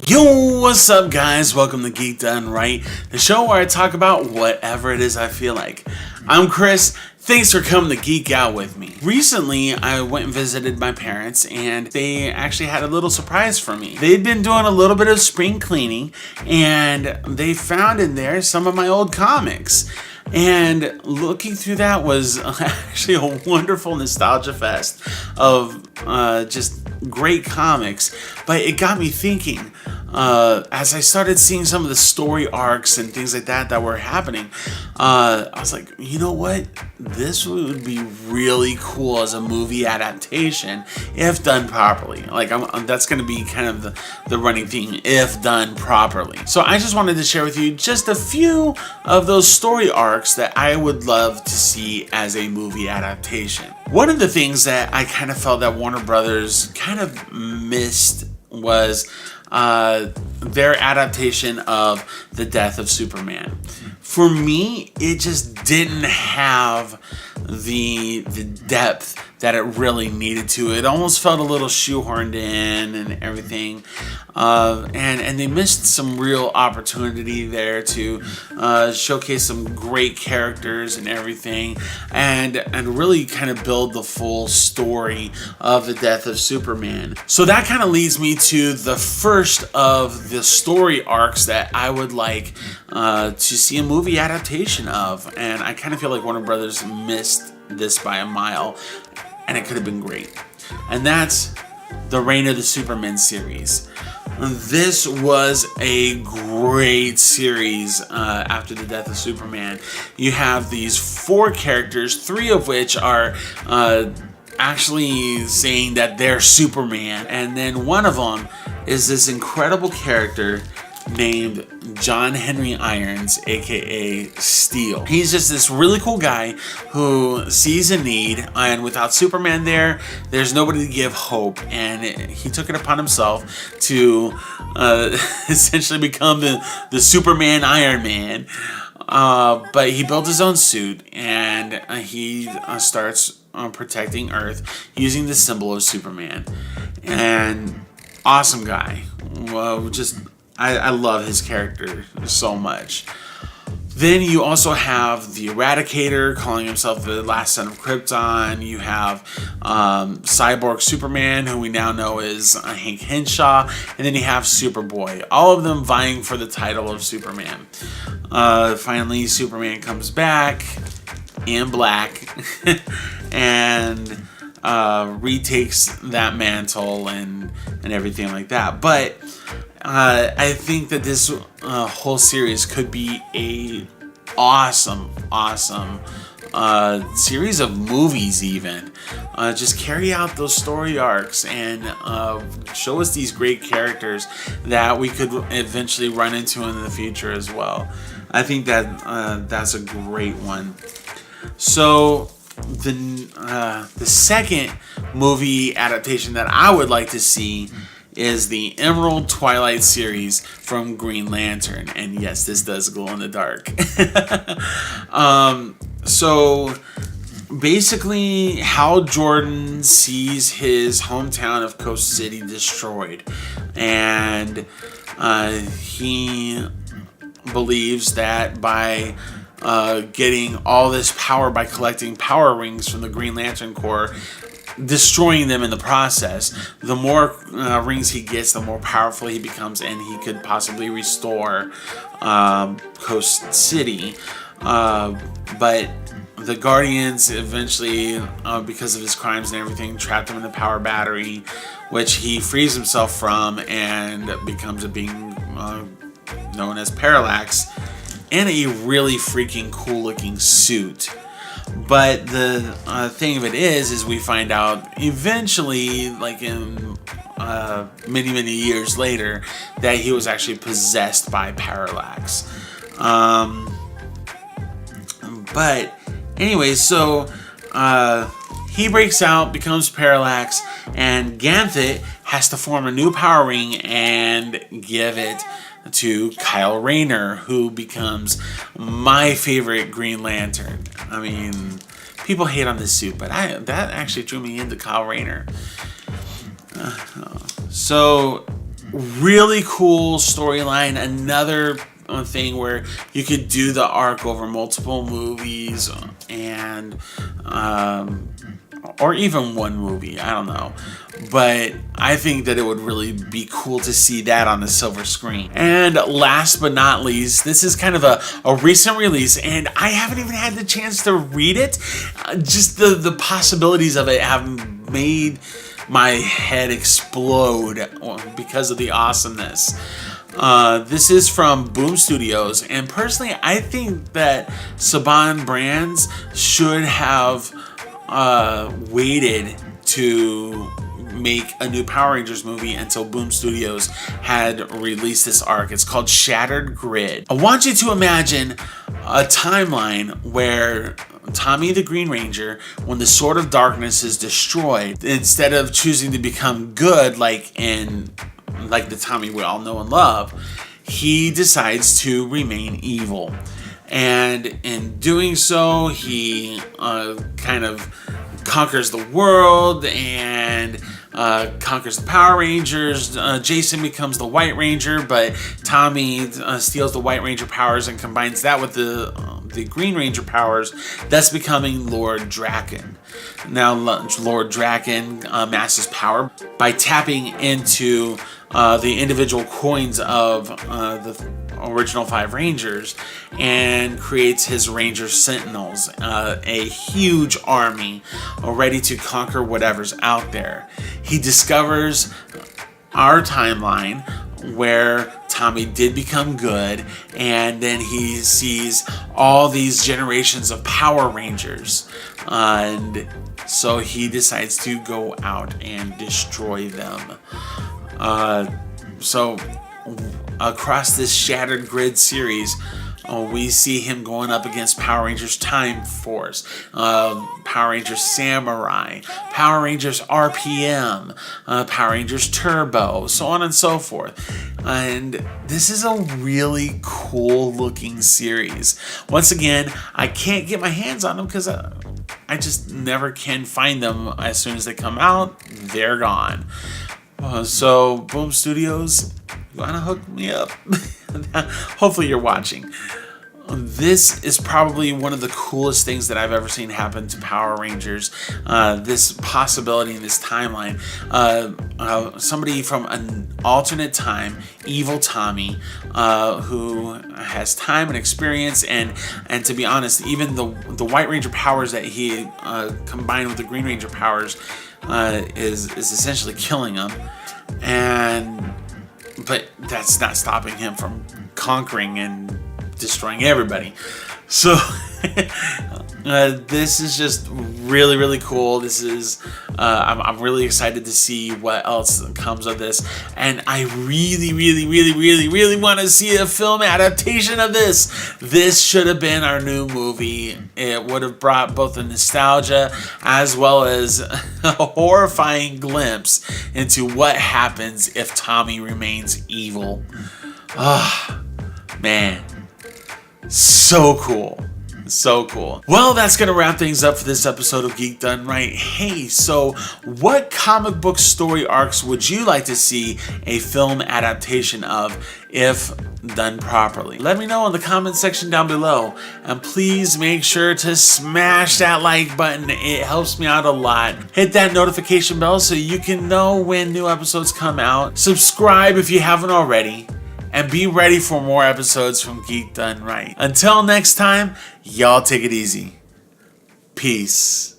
Yo, what's up guys? Welcome to Geek Done Right, the show where I talk about whatever it is I feel like. I'm Chris. Thanks for coming to geek out with me. Recently, I went and visited my parents and they actually had a little surprise for me. They'd been doing a little bit of spring cleaning and they found in there some of my old comics. And looking through that was actually a wonderful nostalgia fest of just great comics. But it got me thinking, as I started seeing some of the story arcs and things like that were happening, I was like, you know what? This would be really cool as a movie adaptation if done properly. Like, that's going to be kind of the running theme, if done properly. So I just wanted to share with you just a few of those story arcs that I would love to see as a movie adaptation. One of the things that I kind of felt that Warner Brothers kind of missed was their adaptation of The Death of Superman. For me, it just didn't have the depth that it really needed to. It almost felt a little shoehorned in and everything. And they missed some real opportunity there to showcase some great characters and everything, and really kind of build the full story of The Death of Superman. So that kind of leads me to the first of the story arcs that I would like to see a movie adaptation of, and I kind of feel like Warner Brothers missed this by a mile, and it could have been great. And that's the Reign of the Supermen series. This was a great series after The Death of Superman. You have these 4 characters, 3 of which are actually saying that they're Superman, and then one of them is this incredible character named John Henry Irons, aka Steel. He's just this really cool guy who sees a need, and without Superman there's nobody to give hope, and he took it upon himself to essentially become the Superman Iron Man. But he built his own suit, and he starts protecting Earth using the symbol of Superman. And awesome guy. Well, just I love his character so much. Then you also have the Eradicator calling himself the last son of Krypton. You have Cyborg Superman, who we now know is Hank Henshaw. And then you have Superboy. All of them vying for the title of Superman. Finally, Superman comes back in black and retakes that mantle and everything like that. But I think that this whole series could be a awesome series of movies even. Just carry out those story arcs and show us these great characters that we could eventually run into in the future as well. I think that that's a great one. So the second movie adaptation that I would like to see is the Emerald Twilight series from Green Lantern. And yes, this does glow in the dark. So basically, Hal Jordan sees his hometown of Coast City destroyed, and he believes that by getting all this power by collecting power rings from the Green Lantern Corps, destroying them in the process, the more rings he gets, the more powerful he becomes, and he could possibly restore Coast City. But the Guardians eventually, because of his crimes and everything, trapped him in the power battery, which he frees himself from and becomes a being known as Parallax in a really freaking cool looking suit. But the thing of it is we find out eventually, like in many years later, that he was actually possessed by Parallax. But anyway, so he breaks out, becomes Parallax, and Ganthet has to form a new power ring and give it to Kyle Rayner, who becomes my favorite Green Lantern. I mean, people hate on this suit, but that actually drew me into Kyle Rayner. So Really cool storyline. Another thing where you could do the arc over multiple movies and or even one movie, I don't know, but I think that it would really be cool to see that on the silver screen. And last but not least, this is kind of a recent release, and I haven't even had the chance to read it. Just the possibilities of it have made my head explode because of the awesomeness. This is from Boom Studios, and personally, I think that Saban Brands should have waited to make a new Power Rangers movie until Boom Studios had released this arc. It's called Shattered Grid. I want you to imagine a timeline where Tommy the Green Ranger, when the Sword of Darkness is destroyed, instead of choosing to become good like the Tommy we all know and love, he decides to remain evil. And in doing so, he kind of conquers the world and conquers the Power Rangers. Jason becomes the White Ranger, but Tommy steals the White Ranger powers and combines that with the Green Ranger powers, thus becoming Lord Draken. Now, Lord Draken amasses power by tapping into the individual coins of the original 5 Rangers and creates his Ranger Sentinels, a huge army ready to conquer whatever's out there. He discovers our timeline where Tommy did become good, and then he sees all these generations of Power Rangers, and so he decides to go out and destroy them. So across this Shattered Grid series, we see him going up against Power Rangers Time Force, Power Rangers Samurai, Power Rangers RPM, Power Rangers Turbo, so on and so forth. And this is a really cool looking series. Once again, I can't get my hands on them because I just never can find them. As soon as they come out, they're gone. So Boom Studios, you wanna hook me up? Hopefully you're watching. This is probably one of the coolest things that I've ever seen happen to Power Rangers. This possibility in this timeline. Somebody from an alternate time, Evil Tommy, who has time and experience, and to be honest, even the White Ranger powers that he combined with the Green Ranger powers is essentially killing him. But that's not stopping him from conquering and destroying everybody. So this is just really, really cool. This is I'm really excited to see what else comes of this, and I really, really, really, really, really want to see a film adaptation of this. This should have been our new movie. It would have brought both the nostalgia as well as a horrifying glimpse into what happens if Tommy remains evil. Ah, man. So cool. So cool. Well, that's going to wrap things up for this episode of Geek Done Right. Hey, so what comic book story arcs would you like to see a film adaptation of if done properly? Let me know in the comment section down below. And please make sure to smash that like button. It helps me out a lot. Hit that notification bell so you can know when new episodes come out. Subscribe if you haven't already. And be ready for more episodes from Geek Done Right. Until next time, y'all take it easy. Peace.